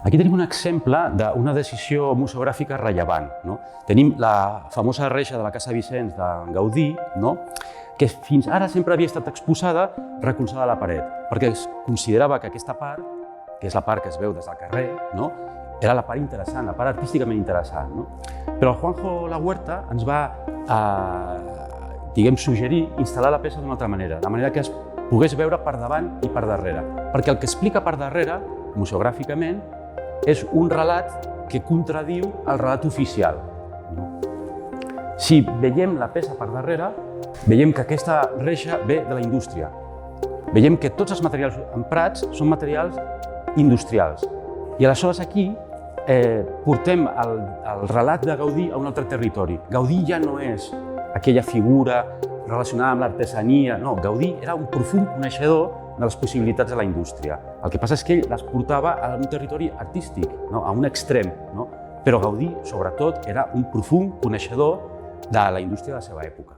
Aquí tenim un exemple d'una decisió museogràfica rellevant. Tenim la famosa reixa de la Casa Vicens de Gaudí, que fins ara sempre havia estat exposada recolzada a la paret, perquè es considerava que aquesta part, que és la part que es veu des del carrer, era la part interessant, la part artísticament interessant. Però el Juanjo Lahuerta ens va suggerir instal·lar la peça d'una altra manera, de manera que es pogués veure per davant i per darrere, perquè el que explica per darrere, museogràficament, és un relat que contradiu el relat oficial. Si veiem la peça per darrere, veiem que aquesta reixa ve de la indústria. Veiem que tots els materials emprats són materials industrials. I aleshores aquí portem el relat de Gaudí a un altre territori. Gaudí ja no és aquella figura relacionada amb l'artesania, no, Gaudí era un profund coneixedor de les possibilitats de la indústria. El que passa és que ell les portava a un territori artístic, a un extrem, però Gaudí, sobretot, era un profund coneixedor de la indústria de la seva època.